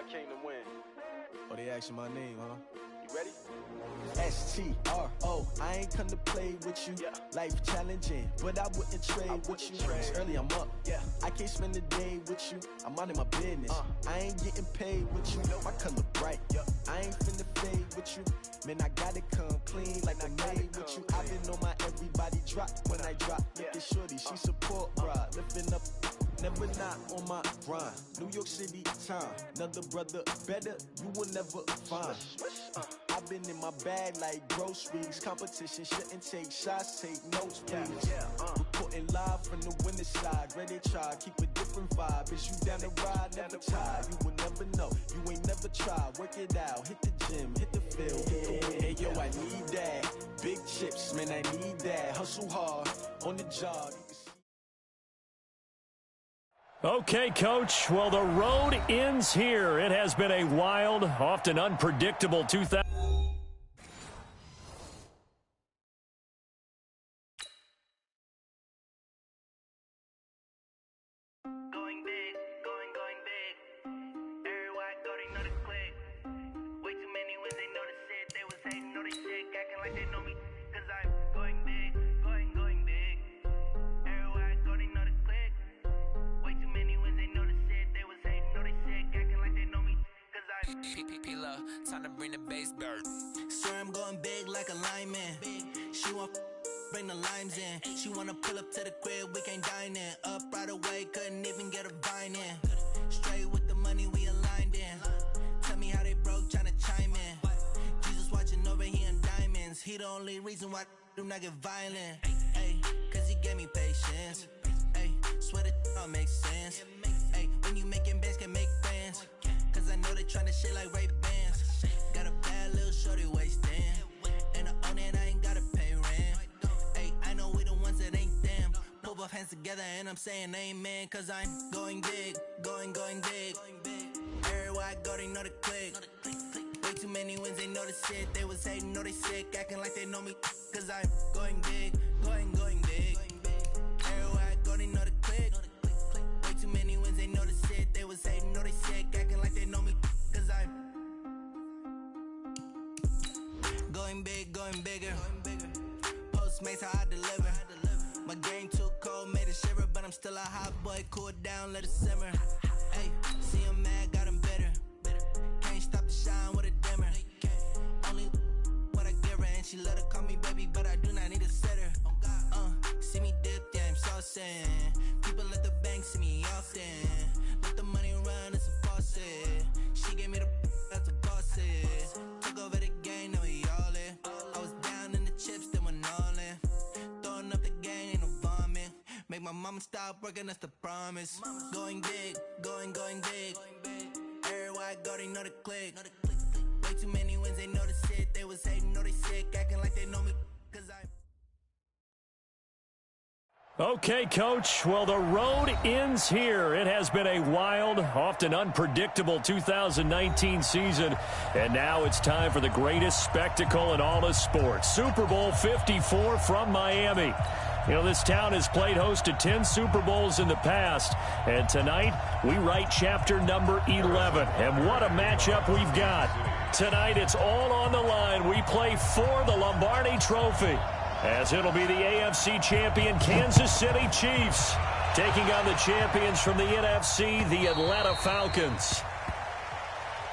I came to win. Oh, they asking my name, huh? You ready? S-T-R-O, I ain't come to play with you. Yeah. Life challenging, but I wouldn't trade with you. It's early, I'm up. Yeah. I can't spend the day with you. I'm minding my business. I ain't getting paid with you. My color bright. I ain't finna fade with you. Man, I gotta come clean like I made with you. I've been on my everybody drop when I drop. Look at shorty, she support ride. Lifting up, never not on my grind. New York City time, another brother better, you will never find. I've been in my bag like groceries. Competition shouldn't take shots, take notes, please. Reporting live from the winning side. Ready to try, keep a different vibe. Is you down the ride, never tired. You will never know, you ain't never tried. Work it out, hit the gym, hit the field, hit the win. Hey yo, I need that. Big chips, man, I need that. Hustle hard, on the job. Okay, Coach. Well, the road ends here. It has been a wild, often unpredictable 2000. Going big, going big. Everywhere I go, they know the click. Way too many wins, they know the shit. They was hating, know they sick, acting like they know me. Cause I'm going big, going big. Everywhere I go, they know the click. Way too many wins, they know the shit. They was hating, know they sick, acting like they know me. Cause I'm P-P-P-Lo, time to bring the bass bird. Sir, I'm going big like a lineman. She want bring the limes in. She wanna pull up to the crib, we can't dine in. Up right away, couldn't even get a vine in. Straight with the money we aligned in. Tell me how they broke, tryna chime in. Jesus watching over here in diamonds. He the only reason why I do not get violent. Ay, cause he gave me patience. Ay, swear that all makes sense. Ay, when you making bands, can make friends. Cause I know they tryna shit like Ray-Bans. Got a bad little shorty wasting. And I own it, I ain't gotta pay rent. Ay, I know we the ones that ain't them. Pull both hands together and I'm saying amen. Cause I'm going big, going big. Everywhere I go, they know the click. Way too many wins, they know the shit. They was hating, know they sick, acting like they know me. Cause I'm going big, going big. Everywhere I go, they know the click. Way too many wins, they know the shit. They was hating, know they sick, acting like they know me. Cause I'm going big, going bigger. Postmates how I deliver. My game too cold, made it shiver, but I'm still a hot boy. Cool it down, let it simmer. Hey, see him mad, got him bitter. Can't stop the shine with a dimmer. Only what I give her, and she let her call me baby, but I do not need a sitter. See me dip, yeah, I'm saucing. People at the bank see me often. Let the money run, it's a faucet. She gave me the that's a bosses. Took over the game, now we all in. I was down in the chips, then went all in. Throwing up the game, ain't no vomit. Make my mama stop working, that's the promise. Going big, going big. Everywhere I go, they know the click. Way too many wins, they know the shit. They was hating, know they sick, acting like they know me. Cause I Okay, Coach. Well, the road ends here. It has been a wild, often unpredictable 2019 season. And now it's time for the greatest spectacle in all of sports. Super Bowl 54 from Miami. You know, this town has played host to 10 Super Bowls in the past. And tonight, we write chapter number 11. And what a matchup we've got. Tonight, it's all on the line. We play for the Lombardi Trophy, as it'll be the AFC champion Kansas City Chiefs taking on the champions from the NFC, the Atlanta Falcons.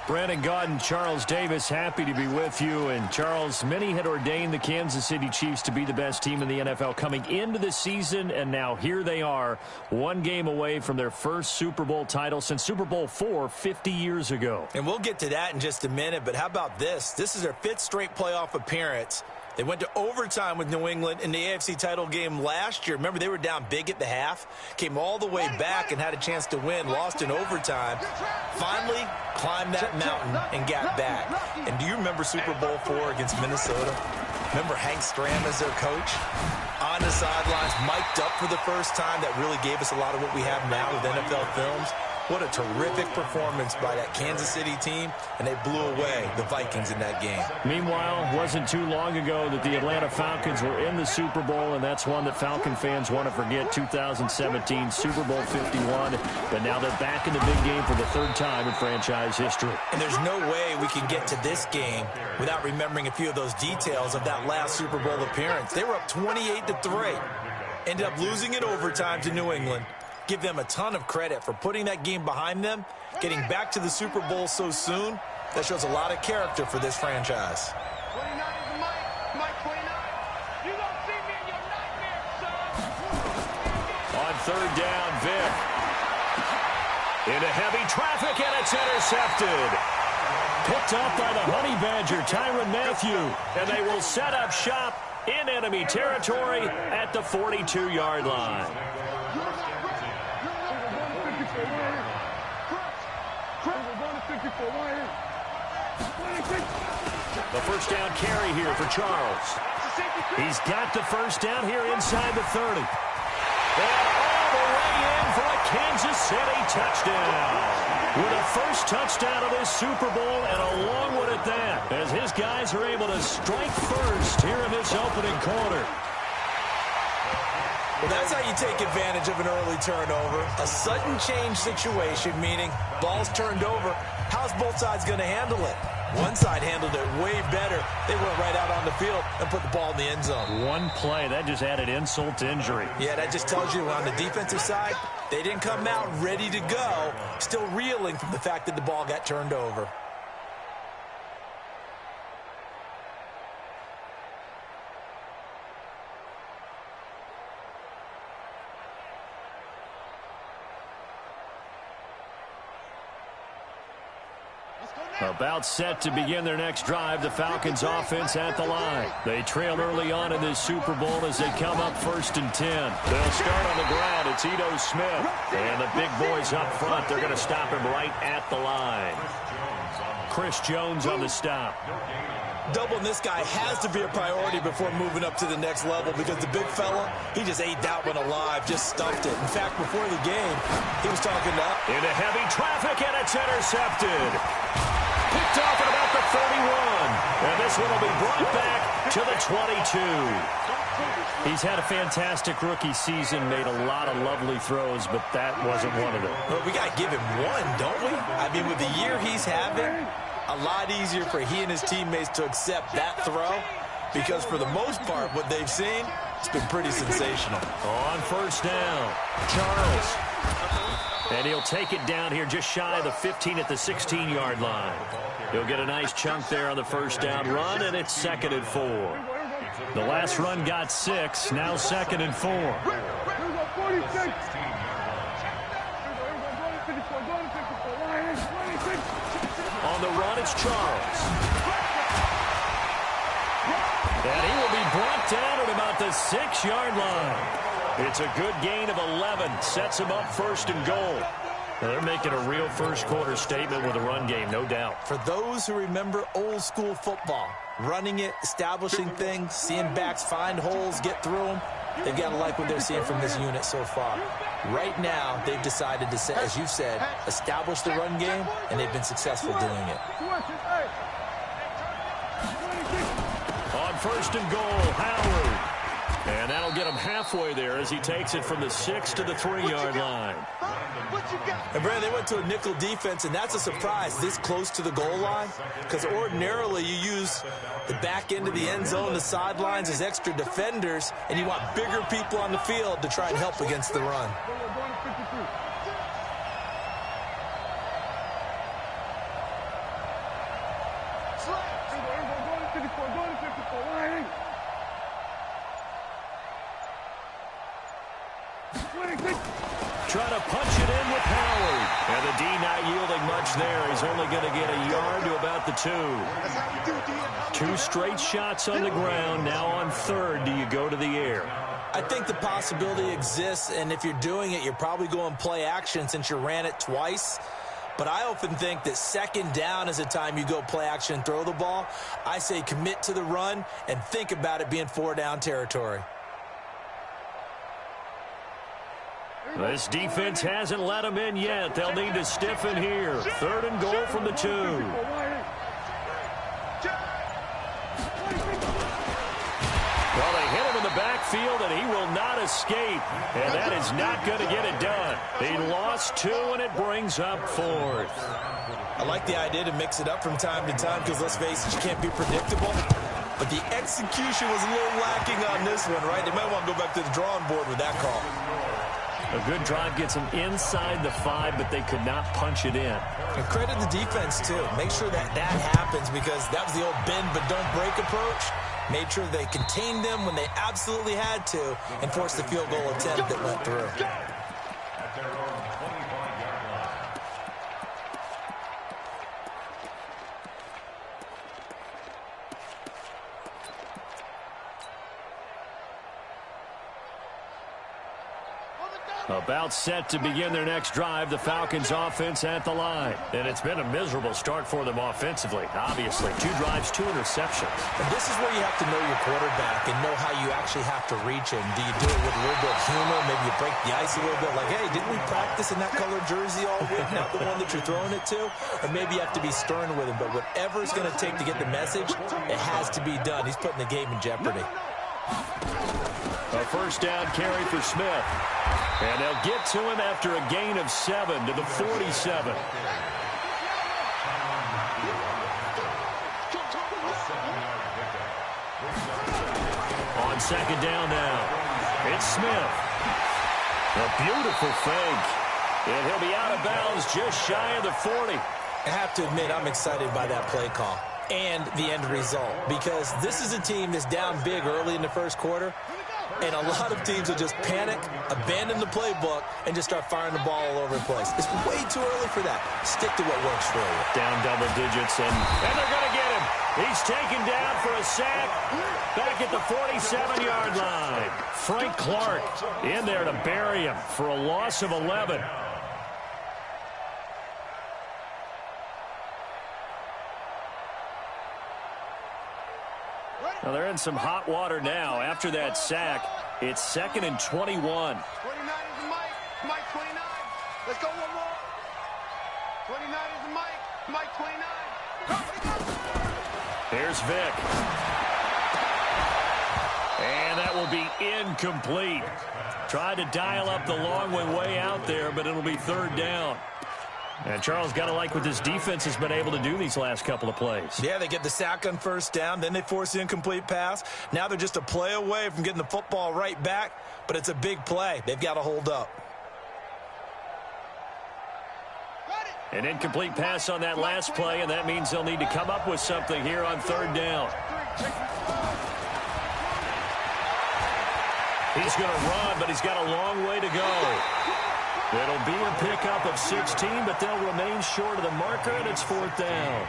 Brandon Gaudin, Charles Davis, happy to be with you. And Charles, many had ordained the Kansas City Chiefs to be the best team in the NFL coming into the season, and now here they are, one game away from their first Super Bowl title since Super Bowl IV 50 years ago. And we'll get to that in just a minute, but how about this? This is their 5th straight playoff appearance. They went to overtime with New England in the AFC title game last year. Remember, they were down big at the half, came all the way back and had a chance to win, lost in overtime. Finally climbed that mountain and got back. And do you remember Super Bowl IV against Minnesota? Remember Hank Stram as their coach? On the sidelines, mic'd up for the first time. That really gave us a lot of what we have now with NFL films. What a terrific performance by that Kansas City team, and they blew away the Vikings in that game. Meanwhile, it wasn't too long ago that the Atlanta Falcons were in the Super Bowl, and that's one that Falcon fans want to forget, 2017 Super Bowl 51. But now they're back in the big game for the third time in franchise history. And there's no way we can get to this game without remembering a few of those details of that last Super Bowl appearance. They were up 28-3. Ended up losing in overtime to New England. Give them a ton of credit for putting that game behind them, getting back to the Super Bowl so soon. That shows a lot of character for this franchise. 29 is the Mike 29. You don't see me in your nightmares, son. On third down, Vic. Into heavy traffic, and it's intercepted. Picked up by the Honey Badger, Tyrann Mathieu. And they will set up shop in enemy territory at the 42-yard line. The first down carry here for Charles. He's got the first down here inside the 30. And all the way in for a Kansas City touchdown. With a first touchdown of this Super Bowl, and a long one at that, as his guys are able to strike first here in this opening quarter. Well, that's how you take advantage of an early turnover. A sudden change situation, meaning ball's turned over. How's both sides going to handle it? One side handled it way better. They went right out on the field and put the ball in the end zone. One play, that just added insult to injury. Yeah, that just tells you on the defensive side, they didn't come out ready to go, still reeling from the fact that the ball got turned over. About set to begin their next drive, the Falcons offense at the line. They trail early on in this Super Bowl as they come up 1st and 10. They'll start on the ground. It's Ito Smith. And the big boys up front, they're going to stop him right at the line. Chris Jones on the stop. Doubling this guy has to be a priority before moving up to the next level, because the big fella, he just ate that one alive, just stuffed it. In fact, before the game, he was talking to us. Into heavy traffic, and it's intercepted. Picked off at about the 31. And this one will be brought back to the 22. He's had a fantastic rookie season, made a lot of lovely throws, but that wasn't one of them. Well, we got to give him one, don't we? I mean, with the year he's having, a lot easier for he and his teammates to accept that throw, because for the most part, what they've seen, it's been pretty sensational. On first down, Charles. And he'll take it down here just shy of the 15 at the 16-yard line. He'll get a nice chunk there on the first down run, and it's 2nd and 4. The last run got 6, now 2nd and 4. On the run, it's Charles. And he will be brought down at about the 6-yard line. It's a good gain of 11. Sets him up 1st and goal. Now they're making a real first-quarter statement with a run game, no doubt. For those who remember old-school football, running it, establishing things, seeing backs find holes, get through them, they've got to like what they're seeing from this unit so far. Right now, they've decided to, as you said, establish the run game, and they've been successful doing it. On 1st and goal, Howard. And that'll get him halfway there as he takes it from the 6 to the 3-yard line. And, Brad, they went to a nickel defense, and that's a surprise this close to the goal line, because ordinarily you use the back end of the end zone, the sidelines as extra defenders, and you want bigger people on the field to try and help against the run. Trying to punch it in with Howard. And the D not yielding much there. He's only going to get a yard to about the 2. 2 straight shots on the ground. Now on 3rd, do you go to the air? I think the possibility exists, and if you're doing it, you're probably going play action since you ran it twice. But I often think that 2nd down is the time you go play action and throw the ball. I say commit to the run and think about it being 4-down territory. This defense hasn't let them in yet. They'll need to stiffen here. 3rd and goal from the 2. Well, they hit him in the backfield, and he will not escape. And that is not going to get it done. He lost 2, and it brings up 4th. I like the idea to mix it up from time to time because, let's face it, you can't be predictable. But the execution was a little lacking on this one, right? They might want to go back to the drawing board with that call. A good drive gets them inside the 5, but they could not punch it in. And credit the defense, too. Make sure that happens because that was the old bend but don't break approach. Made sure they contained them when they absolutely had to and forced the field goal attempt that went through. About set to begin their next drive, the Falcons offense at the line. And it's been a miserable start for them offensively, obviously. 2 drives, 2 interceptions. And this is where you have to know your quarterback and know how you actually have to reach him. Do you do it with a little bit of humor? Maybe you break the ice a little bit like, hey, didn't we practice in that colored jersey all week, not the one that you're throwing it to? Or maybe you have to be stern with him. But whatever it's going to take to get the message, it has to be done. He's putting the game in jeopardy. A 1st down carry for Smith. And they'll get to him after a gain of 7 to the 47. On 2nd down now, it's Smith. A beautiful fake. And he'll be out of bounds just shy of the 40. I have to admit, I'm excited by that play call and the end result because this is a team that's down big early in the 1st quarter. And a lot of teams will just panic, abandon the playbook, and just start firing the ball all over the place. It's way too early for that. Stick to what works for you. Down double digits, and they're going to get him. He's taken down for a sack back at the 47-yard line. Frank Clark in there to bury him for a loss of 11. Well, they're in some hot water now. After that sack, it's 2nd and 21. 29 is the Mike. Mike 29. Let's go one more. 29 is the Mike. Mike 29. Here's Vic. And that will be incomplete. Tried to dial up the long one way out there, but it'll be 3rd down. And Charles, got to like what this defense has been able to do these last couple of plays. Yeah, they get the sack on 1st down, then they force the incomplete pass. Now they're just a play away from getting the football right back, but it's a big play. They've got to hold up. An incomplete pass on that last play, and that means they'll need to come up with something here on 3rd down. He's going to run, but he's got a long way to go. It'll be a pickup of 16, but they'll remain short of the marker, and it's 4th down.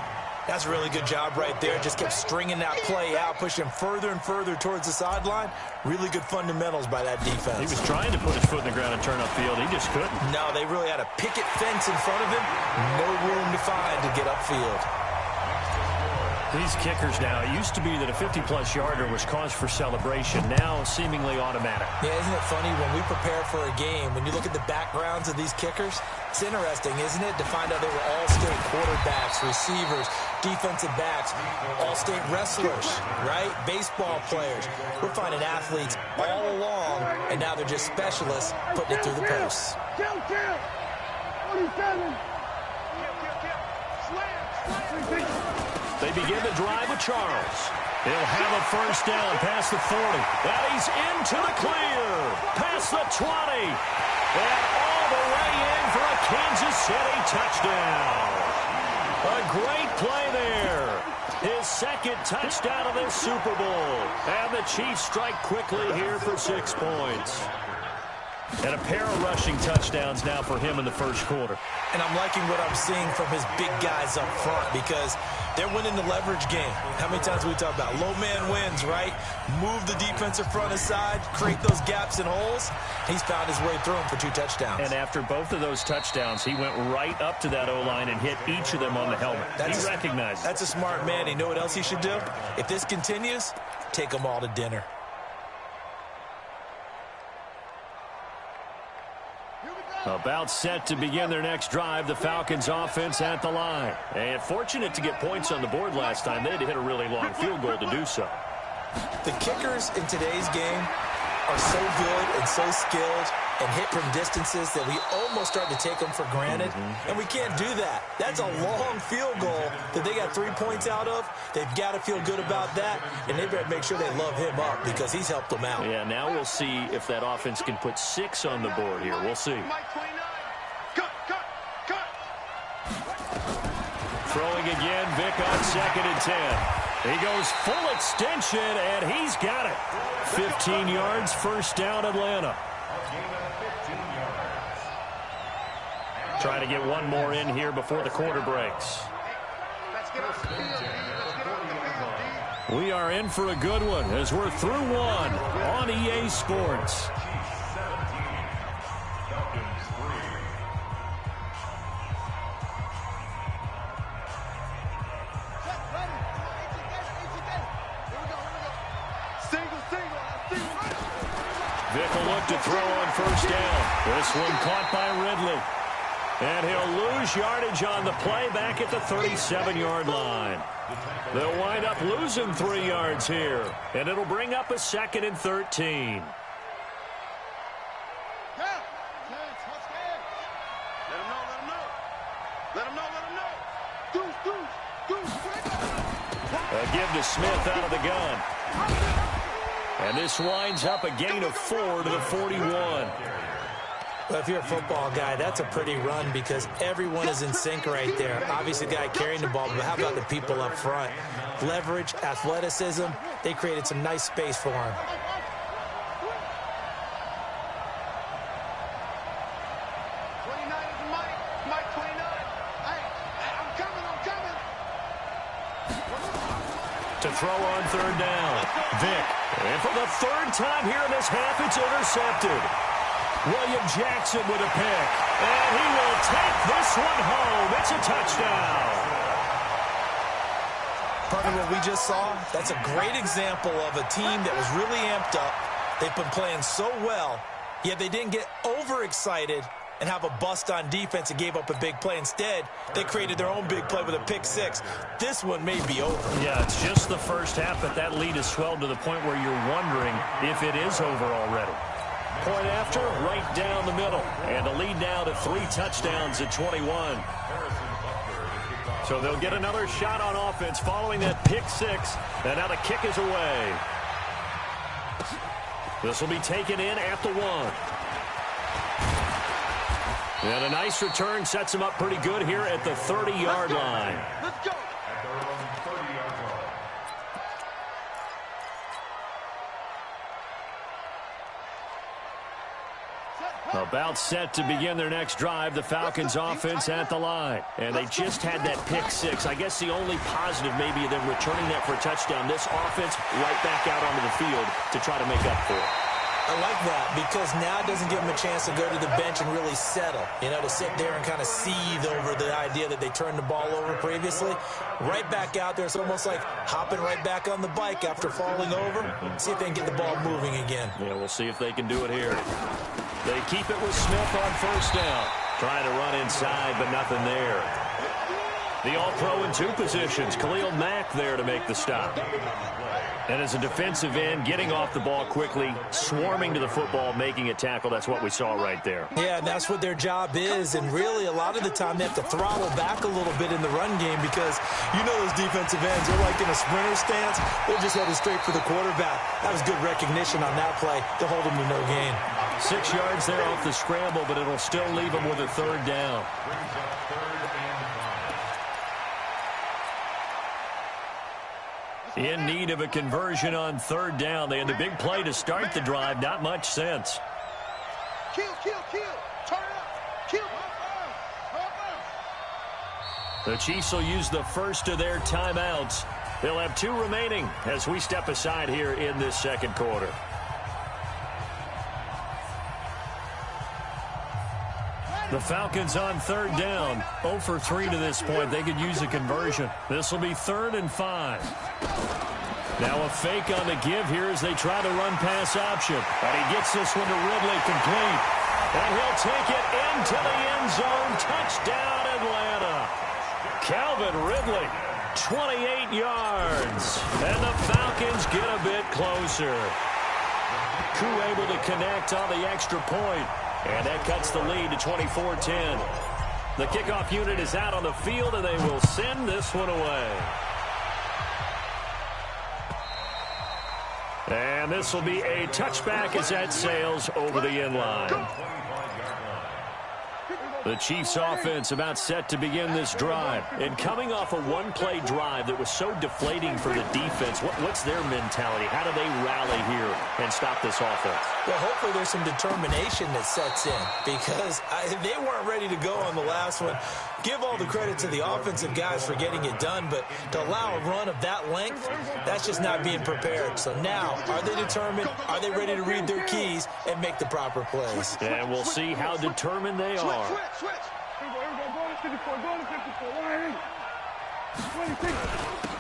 That's a really good job right there. Just kept stringing that play out, pushing him further and further towards the sideline. Really good fundamentals by that defense. He was trying to put his foot in the ground and turn upfield. He just couldn't. No, they really had a picket fence in front of him. No room to find to get upfield. These kickers now, it used to be that a 50-plus yarder was cause for celebration, now seemingly automatic. Yeah, isn't it funny when we prepare for a game, when you look at the backgrounds of these kickers, it's interesting, isn't it, to find out they were all-state quarterbacks, receivers, defensive backs, all-state wrestlers, right? Baseball players. We're finding athletes all along, and now they're just specialists putting it through the posts. Kill. 47. Slam. They begin the drive with Charles. He'll have a 1st down past the 40. And he's into the clear. Past the 20. And all the way in for a Kansas City touchdown. A great play there. His 2nd touchdown of this Super Bowl. And the Chiefs strike quickly here for 6 points. And a pair of rushing touchdowns now for him in the 1st quarter. And I'm liking what I'm seeing from his big guys up front because they're winning the leverage game. How many times we talk about low man wins, right? Move the defensive front aside, create those gaps and holes. He's found his way through them for 2 touchdowns. And after both of those touchdowns, he went right up to that O-line and hit each of them on the helmet. He recognized it. That's a smart man. You know what else he should do? If this continues, take them all to dinner. About set to begin their next drive, the Falcons offense at the line. And fortunate to get points on the board last time. They had to hit a really long field goal to do so. The kickers in today's game are so good and so skilled and hit from distances that we almost start to take them for granted. And we can't do that. That's a long field goal that they got 3 points out of. They've got to feel good about that, and they better make sure they love him up because he's helped them out. Yeah, now we'll see if that offense can put 6 on the board here. We'll see. Throwing again, Vic on 2nd and 10. He goes full extension, and he's got it. 15 yards, first down, Atlanta. Try to get one more in here before the quarter breaks. We are in for a good one as we're through one on EA Sports. Vic will look to throw on first down. This one caught by Ridley. And he'll lose yardage on the play back at the 37-yard line. They'll wind up losing 3 yards here. And it'll bring up a 2nd and 13. A give to Smith out of the gun. And this winds up a gain of 4 to the 41. Well, if you're a football guy, that's a pretty run because everyone is in sync right there. Obviously, the guy carrying the ball, but how about the people up front? Leverage, athleticism, they created some nice space for him. To throw on 3rd down, Vic. And for the 3rd time here in this half, it's intercepted. William Jackson with a pick. And he will take this one home. It's a touchdown. Partner, what we just saw, that's a great example of a team that was really amped up. They've been playing so well, yet they didn't get overexcited and have a bust on defense and gave up a big play. Instead, they created their own big play with a pick 6. This one may be over. Yeah, it's just the first half, but that lead has swelled to the point where you're wondering if it is over already. Point after, right down the middle. And the lead now to 3 touchdowns at 21. So they'll get another shot on offense following that pick 6. And now the kick is away. This will be taken in at the 1. And a nice return sets him up pretty good here at the 30-yard line. Let's go. About set to begin their next drive, the Falcons offense at the line. And they just had that pick 6. I guess the only positive maybe of them returning that for a touchdown. This offense right back out onto the field to try to make up for it. I like that because now it doesn't give them a chance to go to the bench and really settle, you know, to sit there and kind of seethe over the idea that they turned the ball over previously. Right back out there, it's almost like hopping right back on the bike after falling over. See if they can get the ball moving again. Yeah, we'll see if they can do it here. They keep it with Smith on first down. Trying to run inside, but nothing there. The all-pro in 2 positions. Khalil Mack there to make the stop. And as a defensive end, getting off the ball quickly, swarming to the football, making a tackle. That's what we saw right there. Yeah, and that's what their job is. And really, a lot of the time, they have to throttle back a little bit in the run game because you know those defensive ends, they're like in a sprinter stance. They're just headed straight for the quarterback. That was good recognition on that play to hold them to no gain. 6 yards there off the scramble, but it'll still leave them with a 3rd down. In need of a conversion on 3rd down. They had the big play to start the drive. Not much sense. Kill. Turn up. Kill. The Chiefs will use the first of their timeouts. They'll have 2 remaining as we step aside here in this 2nd quarter. The Falcons on 3rd down. 0 for 3 to this point. They could use a conversion. This will be 3rd and 5. Now a fake on the give here as they try to run pass option. And he gets this one to Ridley complete. And he'll take it into the end zone. Touchdown, Atlanta. Calvin Ridley, 28 yards. And the Falcons get a bit closer. Koo able to connect on the extra point. And that cuts the lead to 24-10. The kickoff unit is out on the field, and they will send this one away. And this will be a touchback as that sails over the end line. The Chiefs offense about set to begin this drive. And coming off a one-play drive that was so deflating for the defense, what's their mentality? How do they rally here and stop this offense? Well, hopefully there's some determination that sets in because they weren't ready to go on the last one. Give all the credit to the offensive guys for getting it done, but to allow a run of that length, that's just not being prepared. So now, are they determined? Are they ready to read their keys and make the proper plays? And we'll see how determined they are.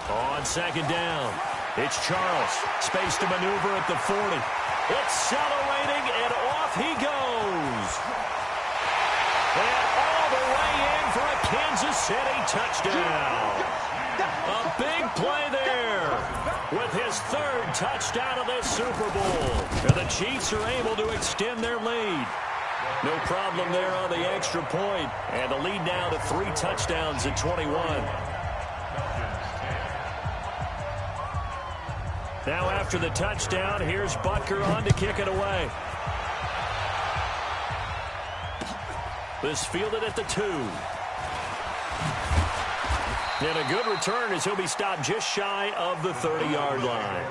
On second down, it's Charles. Space to maneuver at the 40. Accelerating, and off he goes. And all the way in for a Kansas City touchdown. A big play there with his third touchdown of this Super Bowl. And the Chiefs are able to extend their lead. No problem there on the extra point. And the lead now to 3 touchdowns at 21. Now after the touchdown, here's Butker on to kick it away. This fielded at the 2. And a good return as he'll be stopped just shy of the 30-yard line.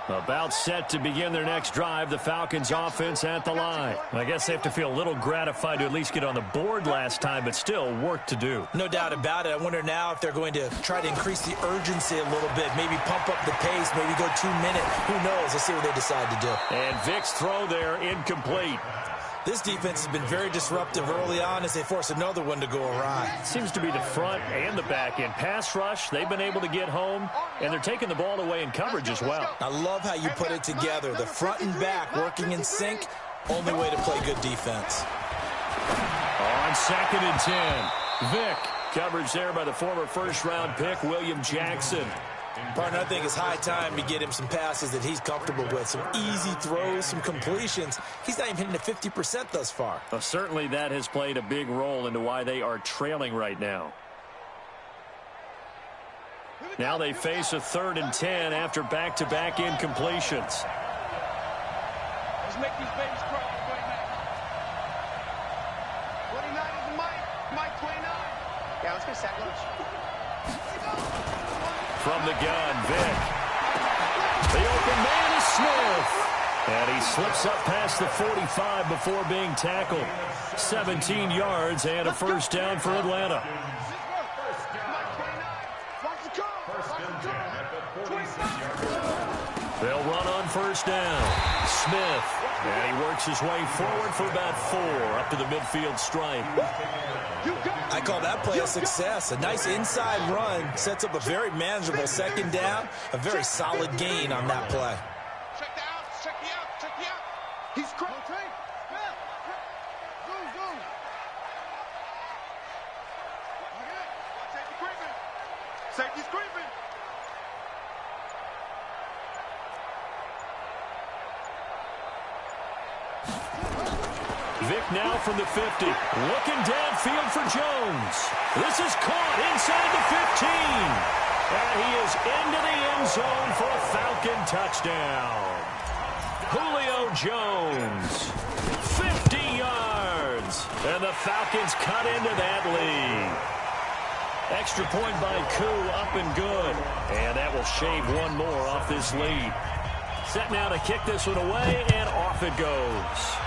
About set to begin their next drive, the Falcons offense at the line. I guess they have to feel a little gratified to at least get on the board last time, but still work to do. No doubt about it. I wonder now if they're going to try to increase the urgency a little bit, maybe pump up the pace, maybe go 2 minute. Who knows? Let's see what they decide to do. And Vic's throw there incomplete. This defense has been very disruptive early on as they force another one to go awry. Seems to be the front and the back end. Pass rush, they've been able to get home, and they're taking the ball away in coverage as well. I love how you put it together. The front and back working in sync, only way to play good defense. On second and 10, Vic. Coverage there by the former first-round pick, William Jackson. Partner, I think it's high time to get him some passes that he's comfortable with. Some easy throws, some completions. He's not even hitting at 50% thus far. Well, certainly that has played a big role into why they are trailing right now. Now they face a 3rd and 10 after back-to-back incompletions. Let's make these babies cry right now. 29 is Mike 29. Yeah, let's get sack lunch. From the gun, Vic. The open man is Smith. And he slips up past the 45 before being tackled. 17 yards and a first down for Atlanta. They'll run on first down. Smith. And he works his way forward for about 4 up to the midfield stripe. I call that play a success. A nice inside run sets up a very manageable second down. A very solid gain on that play. Check the out. Check the out. Check the out. He's crazy. Safety's creeping. Vic now from the 50. Looking downfield for Jones. This is caught inside the 15. And he is into the end zone for a Falcon touchdown. Julio Jones. 50 yards. And the Falcons cut into that lead. Extra point by Koo, up and good. And that will shave one more off this lead. Set now to kick this one away, and off it goes.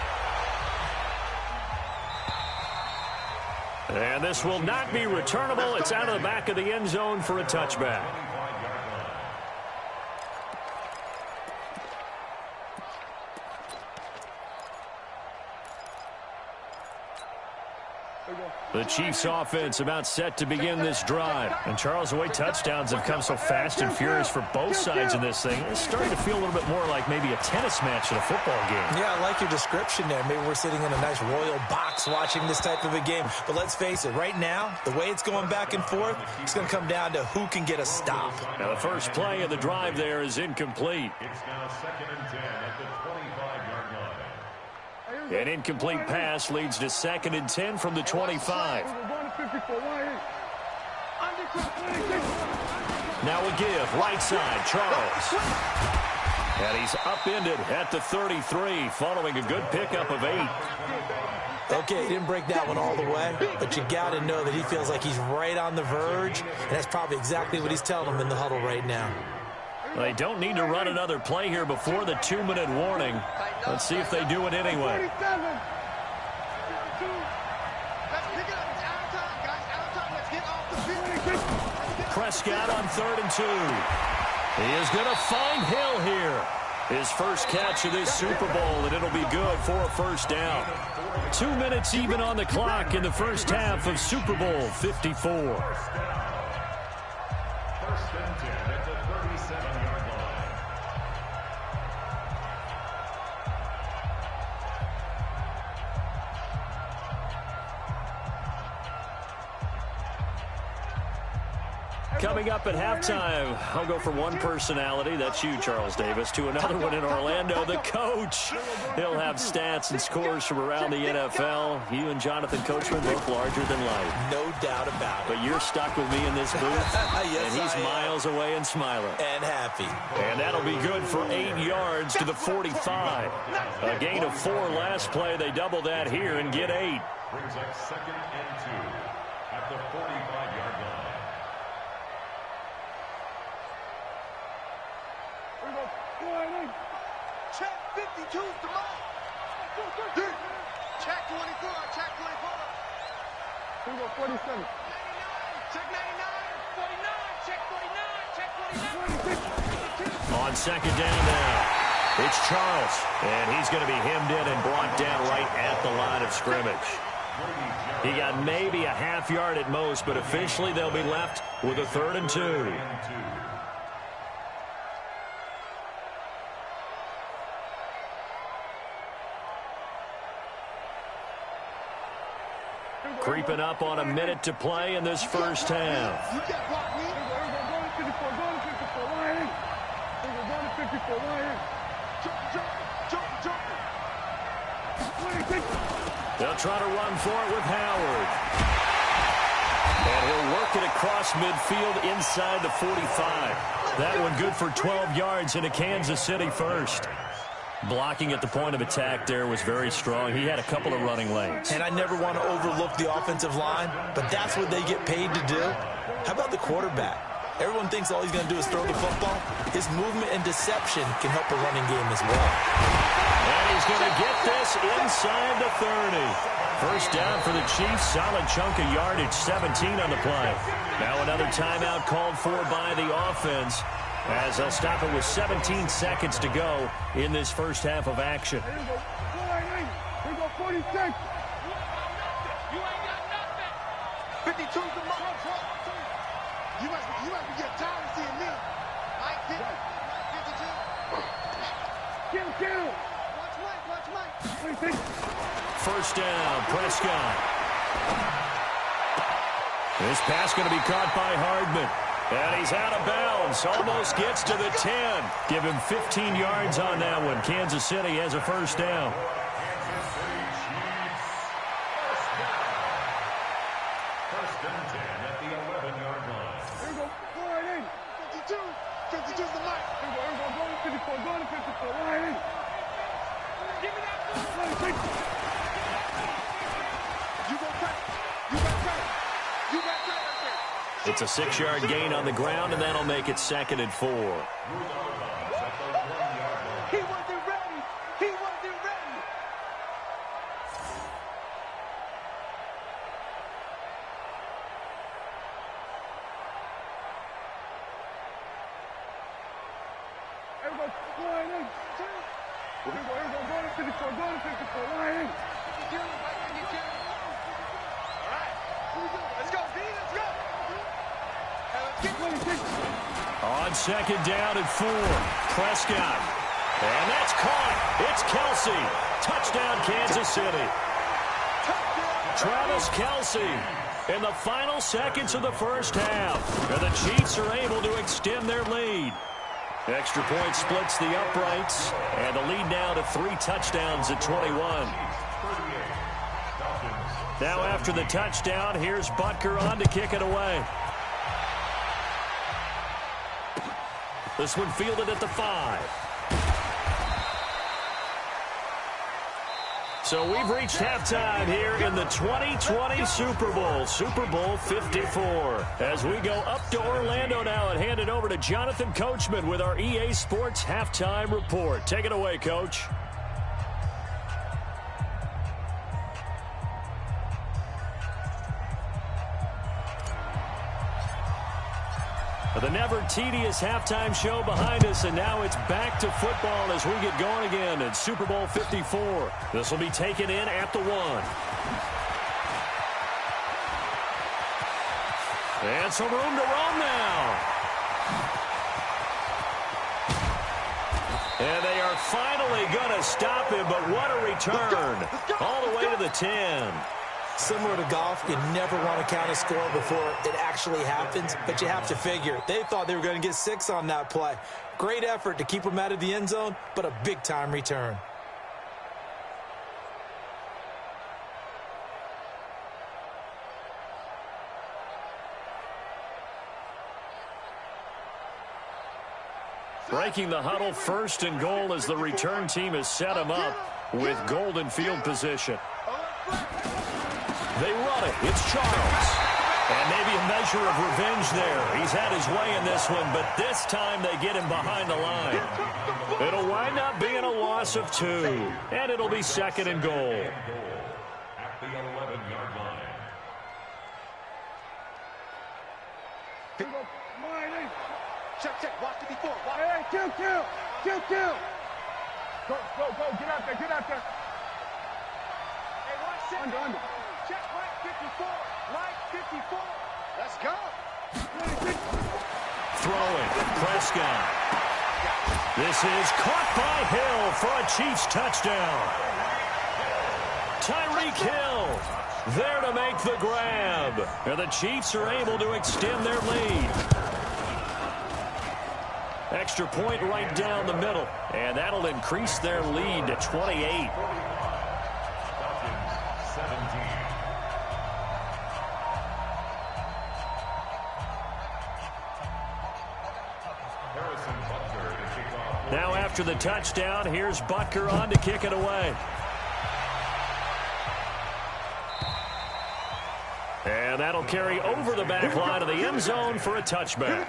And this will not be returnable. It's out of the back of the end zone for a touchback. The Chiefs offense about set to begin this drive. And Charles, the way touchdowns have come so fast and furious for both sides in this thing, it's starting to feel a little bit more like maybe a tennis match in a football game. Yeah, I like your description there. Maybe we're sitting in a nice royal box watching this type of a game. But let's face it, right now, the way it's going back and forth, it's going to come down to who can get a stop. Now the first play of the drive there is incomplete. It's now 2nd and 10 at the 25-yard line. An incomplete pass leads to 2nd and 10 from the 25. Now a give, right side, Charles. And he's upended at the 33, following a good pickup of 8. Okay, he didn't break that one all the way, but you got to know that he feels like he's right on the verge, and that's probably exactly what he's telling him in the huddle right now. They don't need to run another play here before the 2-minute warning. Let's see if they do it anyway. Prescott on 3rd and 2. He is going to find Hill here. His first catch of this Super Bowl, and it'll be good for a first down. 2 minutes even on the clock in the first half of Super Bowl 54. First and 10 at the 37-yard line. Coming up at halftime, I'll go from one personality, that's you, Charles Davis, to another one in Orlando, the coach. He'll have stats and scores from around the NFL. You and Jonathan Coachman both larger than life. No doubt about it. But you're stuck with me in this booth, Yes, and he's miles away and smiling. And happy. And that'll be good for 8 yards to the 45. A gain of 4 last play. They double that here and get 8. Brings up 2nd and 2 at the 45-yard line. Check 52 to Mike. Check 24. Check 24. 47. 99. Check 99. 49. Check 49. Check 49. On 2nd down now, it's Charles. And he's going to be hemmed in and brought down right at the line of scrimmage. He got maybe a half yard at most, but officially they'll be left with a 3rd and 2. Creeping up on a minute to play in this first half. They'll try to run for it with Howard. And he'll work it across midfield inside the 45. That one good for 12 yards into Kansas City first. Blocking at the point of attack there was very strong. He had a couple of running lanes. And I never want to overlook the offensive line, but that's what they get paid to do. How about the quarterback? Everyone thinks all he's going to do is throw the football. His movement and deception can help a running game as well. And he's going to get this inside the 30. First down for the Chiefs. Solid chunk of yardage, 17 on the play. Now another timeout called for by the offense, as they'll stop it with 17 seconds to go in this first half of action. Here we go 46. 52's the mark. You must be getting tired of seeing me. Mike 52. Kill. Watch Mike. First down, Prescott. This pass going to be caught by Hardman. And he's out of bounds. Almost gets to the 10. Give him 15 yards on that one. Kansas City has a first down. First and 10 at the 11-yard line. Here we go. 52. 52's the mark. Here we go. Go to 54. Go to 54. Give me that ball. You go crack. It's a 6-yard gain on the ground, and that'll make it 2nd and 4. He wasn't ready. Everybody, Here we go. Go to 54. Go to 54. on second down and 4. Prescott. And that's caught. It's Kelsey. Touchdown, Kansas City. Travis Kelsey in the final seconds of the first half. And the Chiefs are able to extend their lead. Extra point splits the uprights. And the lead now to 3 touchdowns at 21. Now after the touchdown, here's Butker on to kick it away. This one fielded at the 5. So we've reached halftime here in the 2020 Super Bowl, Super Bowl 54. As we go up to Orlando now and hand it over to Jonathan Coachman with our EA Sports Halftime Report. Take it away, Coach. The never-tedious halftime show behind us, and now it's back to football as we get going again in Super Bowl 54. This will be taken in at the 1. And some room to roam now. And they are finally going to stop him, but what a return. All the way to the 10. Similar to golf, you never want to count a score before it actually happens, but you have to figure. They thought they were going to get 6 on that play. Great effort to keep them out of the end zone, but a big-time return. Breaking the huddle, 1st and goal as the return team has set him up with golden field position. They run it. It's Charles. And maybe a measure of revenge there. He's had his way in this one, but this time they get him behind the line. It'll wind up being a loss of 2. And it'll be 2nd and goal. At the 11-yard line. Check. Watch the before. Hey, kill. Go. Get out there. Hey, watch Under. Check right 54. Let's go. Throwing. Prescott. This is caught by Hill for a Chiefs touchdown. Tyreek Hill there to make the grab. And the Chiefs are able to extend their lead. Extra point right down the middle. And that'll increase their lead to 28. Now after the touchdown, here's Butker on to kick it away. And that'll carry over the back line of the end zone for a touchback.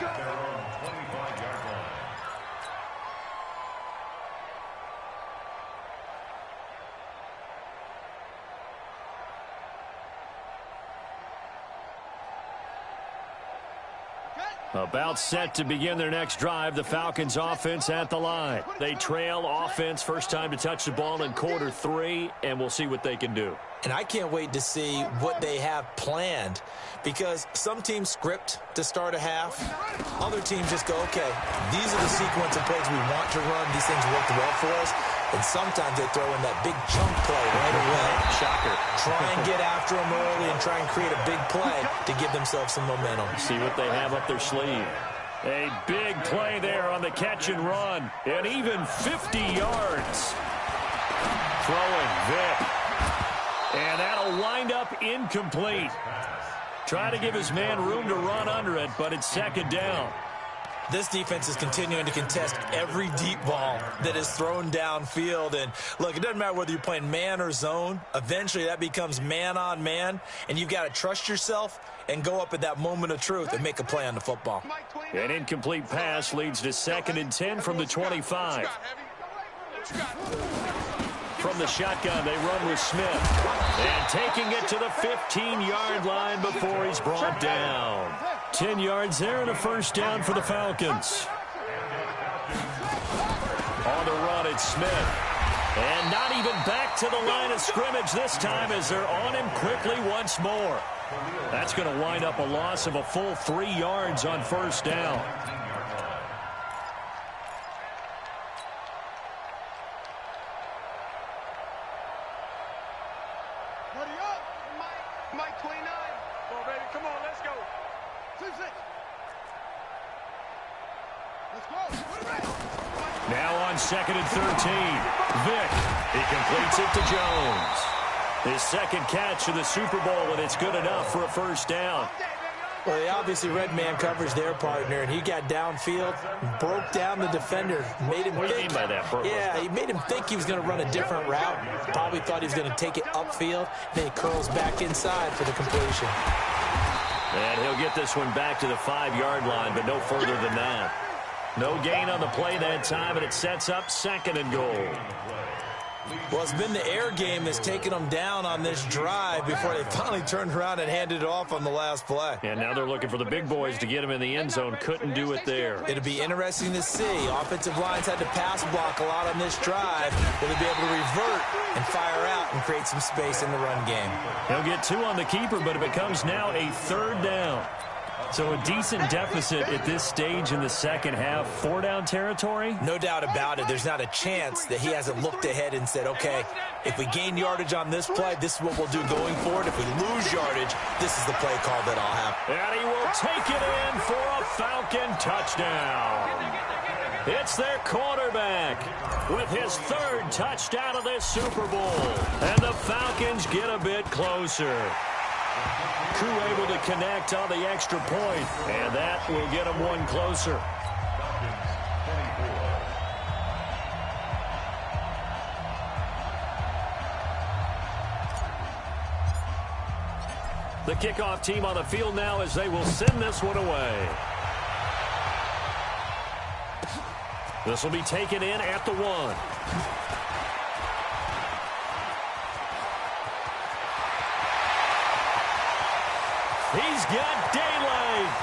About set to begin their next drive, the Falcons offense at the line. They trail offense, first time to touch the ball in quarter 3, and we'll see what they can do. And I can't wait to see what they have planned, because some teams script to start a half. Other teams just go, okay, these are the sequence of plays we want to run. These things work well for us. And sometimes they throw in that big chunk play right away. Shocker. Try and get after them early and try and create a big play to give themselves some momentum. See what they have up their sleeve. A big play there on the catch and run. And even 50 yards. Throwing Vic. And that'll wind up incomplete. Try to give his man room to run under it, but it's 2nd down. This defense is continuing to contest every deep ball that is thrown downfield. And, look, it doesn't matter whether you're playing man or zone. Eventually, that becomes man on man. And you've got to trust yourself and go up at that moment of truth and make a play on the football. An incomplete pass leads to 2nd and 10 from the 25. From the shotgun, they run with Smith. And taking it to the 15-yard line before he's brought down. 10 yards there and a first down for the Falcons. On the run, it's Smith. And not even back to the line of scrimmage this time as they're on him quickly once more. That's going to wind up a loss of a full 3 yards on first down. Mike 29. Come on, baby. Come on, let's go. 2-6. Let's go. Now on 2nd and 13. Vick. He completes it to Jones. His second catch of the Super Bowl, and it's good enough for a first down. Well, they obviously read man coverage their partner, and he got downfield, broke down the defender, made him What do you mean by that, Purple? Yeah, he made him think he was going to run a different route. Probably thought he was going to take it upfield. Then he curls back inside for the completion. And he'll get this one back to the 5-yard line, but no further than that. No gain on the play that time, and it sets up 2nd and goal. Well, it's been the air game that's taken them down on this drive before they finally turned around and handed it off on the last play. And now they're looking for the big boys to get him in the end zone. Couldn't do it there. It'll be interesting to see. Offensive lines had to pass block a lot on this drive. Will they be able to revert and fire out and create some space in the run game? He'll get 2 on the keeper, but it becomes now a 3rd down. So a decent deficit at this stage in the second half. 4-down territory? No doubt about it. There's not a chance that he hasn't looked ahead and said, okay, if we gain yardage on this play, this is what we'll do going forward. If we lose yardage, this is the play call that I'll have. And he will take it in for a Falcon touchdown. It's their quarterback with his 3rd touchdown of this Super Bowl. And the Falcons get a bit closer. Crew able to connect on the extra point, and that will get them 1 closer. The kickoff team on the field now as they will send this one away. This will be taken in at the 1. He's got daylight.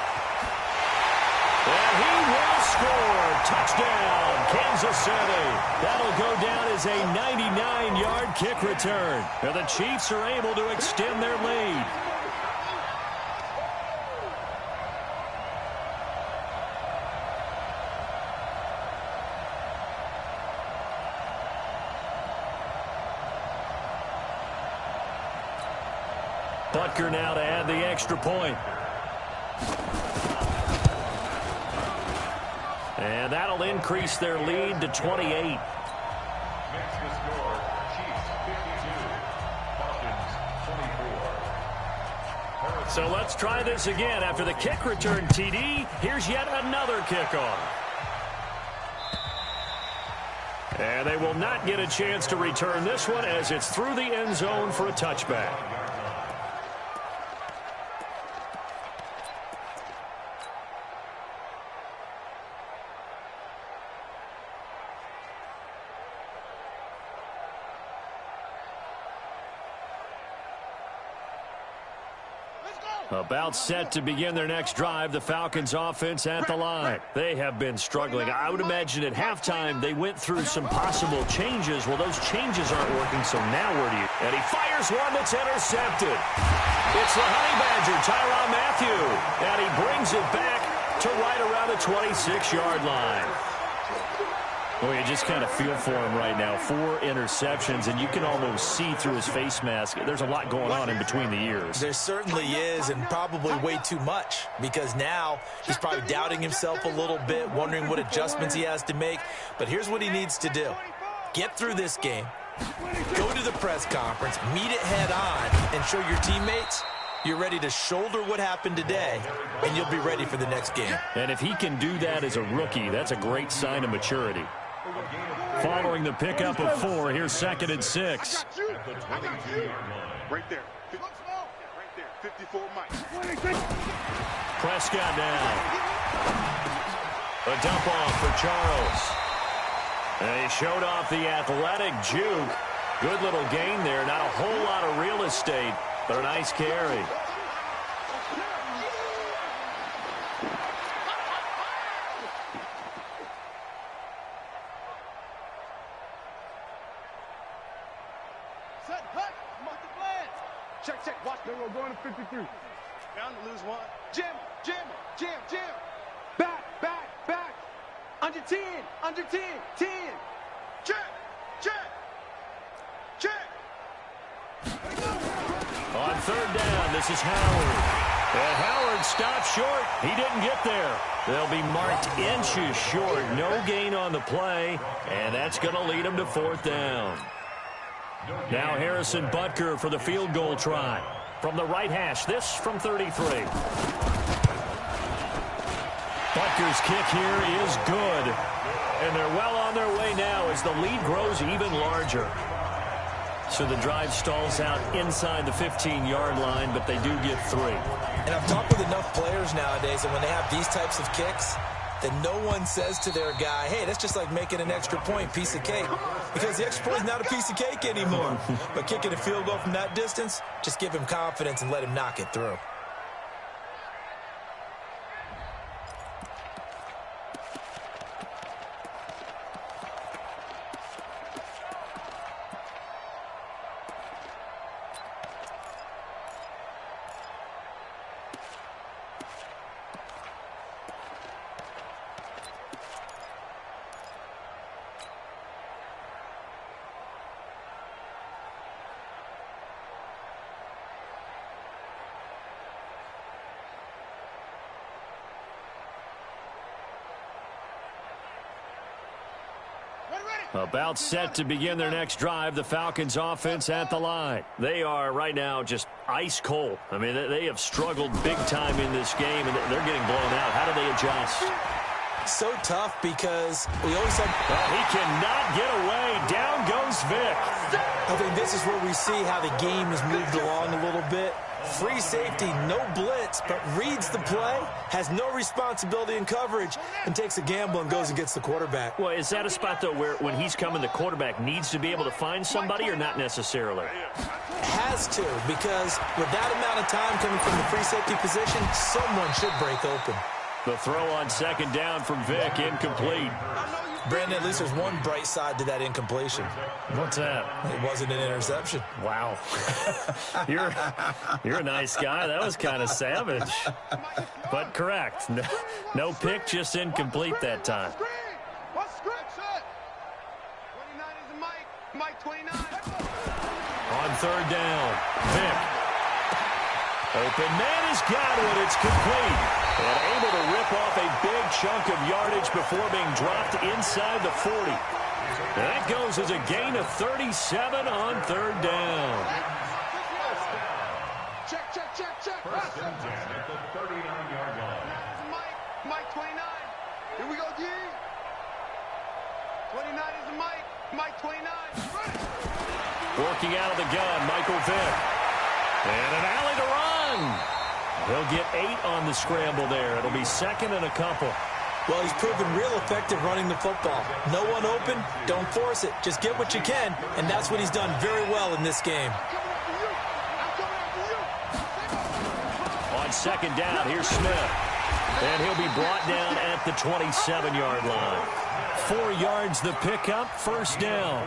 And he will score. Touchdown, Kansas City. That'll go down as a 99-yard kick return. And the Chiefs are able to extend their lead. Butker now to add the extra point. And that'll increase their lead to 28. Makes the score, Chiefs 52, Falcons 24. So let's try this again. After the kick return TD, here's yet another kickoff. And they will not get a chance to return this one as it's through the end zone for a touchback. About set to begin their next drive, the Falcons offense at the line. They have been struggling. I would imagine at halftime they went through some possible changes. Well, those changes aren't working, so now where do you... And he fires one that's intercepted. It's the Honey Badger, Tyrann Mathieu. And he brings it back to right around the 26-yard line. Well, you just kind of feel for him right now. 4 interceptions, and you can almost see through his face mask. There's a lot going on in between the ears. There certainly is, and probably way too much, because now he's probably doubting himself a little bit, wondering what adjustments he has to make. But here's what he needs to do. Get through this game, go to the press conference, meet it head on, and show your teammates you're ready to shoulder what happened today, and you'll be ready for the next game. And if he can do that as a rookie, that's a great sign of maturity. Following the pickup of 4, here's 2nd and 6. Right there. Right there. 54 Mike. Prescott down. A dump off for Charles. And he showed off the athletic juke. Good little gain there. Not a whole lot of real estate, but a nice carry. Check. Watch. We're going to 53. Down to lose 1. Jam. Back. Under 10. 10. Check. On third down. This is Howard. And Howard stopped short. He didn't get there. They'll be marked inches short. No gain on the play, and that's going to lead them to fourth down. Now Harrison Butker for the field goal try. From the right hash, this from 33. Butker's kick here is good. And they're well on their way now as the lead grows even larger. So the drive stalls out inside the 15-yard line, but they do get 3. And I've talked with enough players nowadays, and when they have these types of kicks, then no one says to their guy, hey, that's just like making an extra point, piece of cake. Because the extra point is not a piece of cake anymore. But kicking a field goal from that distance, just give him confidence and let him knock it through. About set to begin their next drive, the Falcons offense at the line. They are right now just ice cold. I mean, they have struggled big time in this game, and they're getting blown out. How do they adjust? So tough because we always have... Oh, he cannot get away. Down goes Vic. I think this is where we see how the game has moved along a little bit. Free safety, no blitz, but reads the play, has no responsibility in coverage, and takes a gamble and goes and gets the quarterback. Well, is that a spot, though, where when he's coming, the quarterback needs to be able to find somebody or not necessarily? Has to, because with that amount of time coming from the free safety position, someone should break open. The throw on second down from Vic, incomplete. Brandon, at least there's one bright side to that incompletion. What's that? It wasn't an interception. Wow. You're a nice guy. That was kind of savage. But correct. No pick, just incomplete that time. On third down, Vic. Open man has got it. It's complete. And able to rip off a big chunk of yardage before being dropped inside the 40. And that goes as a gain of 37 on third down. Check. First and 10 at the 39-yard line. Mike 29. Here we go, D. 29 is the Mike 29. Working out of the gun, Michael Vick. And an alley to run. He'll get 8 on the scramble there. It'll be second and a couple. Well, he's proven real effective running the football. No one open, don't force it. Just get what you can, and that's what he's done very well in this game. On second down, here's Smith. And he'll be brought down at the 27-yard line. 4 yards the pickup, first down.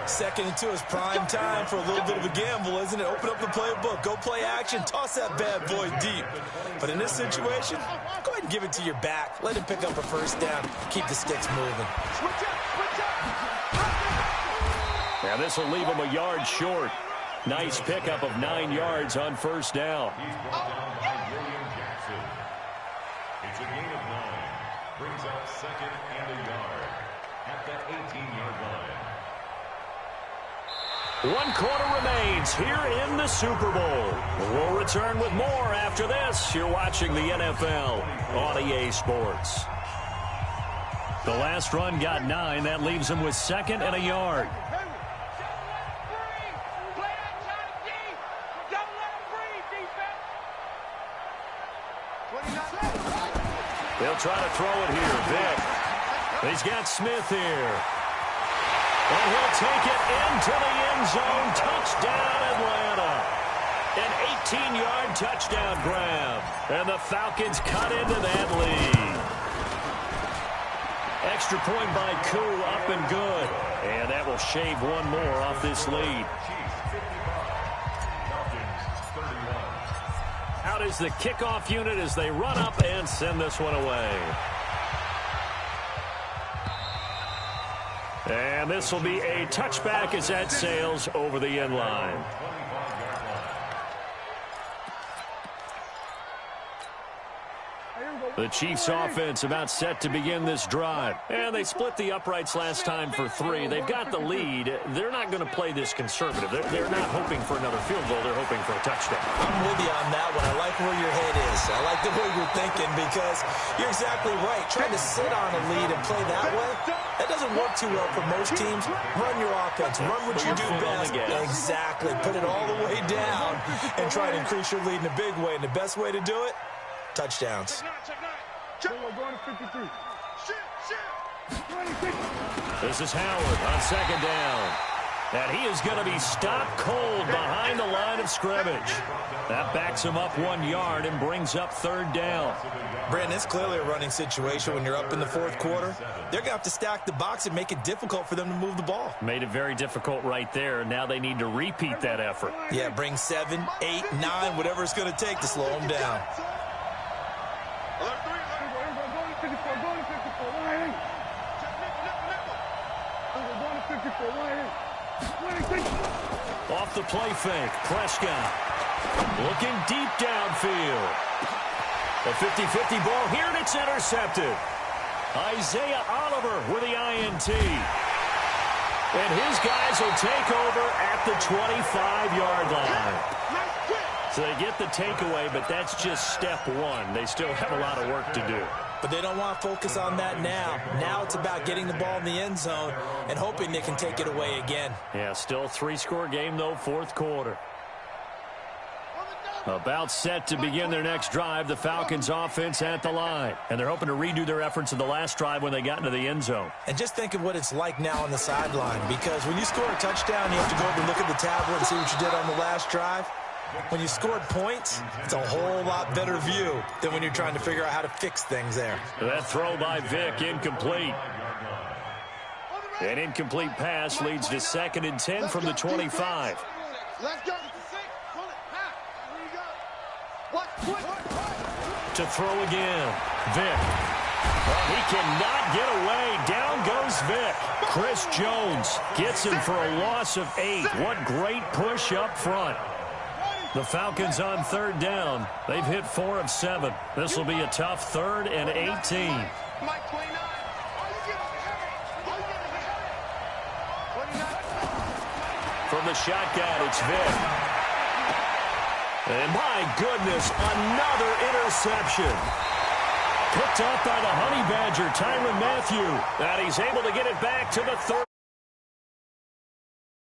Second and 2 is prime time for a little bit of a gamble, isn't it? Open up the playbook, go play action, toss that bad boy deep. But in this situation, go ahead and give it to your back. Let him pick up a first down. Keep the sticks moving. Now this will leave him a yard short. Nice pickup of 9 yards on first down. He's brought down by William Jackson. It's a gain of 9. Brings up second and a yard at the 18-yard line. 1 quarter remains here in the Super Bowl. We'll return with more after this. You're watching the NFL on EA Sports. The last run got 9. That leaves him with second and a yard. They'll try to throw it here. Vic. He's got Smith here. And he'll take it into the end zone. Touchdown, Atlanta. An 18-yard touchdown grab. And the Falcons cut into that lead. Extra point by Koo, up and good. And that will shave one more off this lead. Out is the kickoff unit as they run up and send this one away. And this will be a touchback as that sails over the end line. The Chiefs offense about set to begin this drive. And they split the uprights last time for 3. They've got the lead. They're not going to play this conservative. They're not hoping for another field goal. They're hoping for a touchdown. I'm with you on that one. I like where your head is. I like the way you're thinking because you're exactly right. Trying to sit on a lead and play that way, that doesn't work too well for most teams. Run your offense. Run what you do best. Exactly. Put it all the way down and try to increase your lead in a big way. And the best way to do it, touchdowns. This is Howard on second down. And he is going to be stopped cold behind the line of scrimmage. That backs him up 1 yard and brings up third down. Brandon, it's clearly a running situation when you're up in the fourth quarter. They're going to have to stack the box and make it difficult for them to move the ball. Made it very difficult right there. Now they need to repeat that effort. Yeah, bring 7, 8, 9, whatever it's going to take to slow them down. Off the play fake, Prescott looking deep downfield. A 50-50 ball here, and it's intercepted. Isaiah Oliver with the INT. And his guys will take over at the 25-yard line. So they get the takeaway, but that's just step one. They still have a lot of work to do. But they don't want to focus on that now. Now it's about getting the ball in the end zone and hoping they can take it away again. Yeah, still 3-score game, though, fourth quarter. About set to begin their next drive, the Falcons offense at the line. And they're hoping to redo their efforts of the last drive when they got into the end zone. And just think of what it's like now on the sideline, because when you score a touchdown, you have to go over and look at the tablet and see what you did on the last drive. When you scored points, it's a whole lot better view than when you're trying to figure out how to fix things there. That throw by Vick, incomplete. An incomplete pass leads to 2nd and 10 from the 25. Let's go. To throw again. Vick. Well, he cannot get away. Down goes Vick. Chris Jones gets him for a loss of 8. What great push up front. The Falcons on third down. They've hit 4 of 7. This will be a tough 3rd and 18. From the shotgun, it's Vick. And my goodness, another interception. Picked up by the Honey Badger, Tyrann Mathieu. And he's able to get it back to the 30.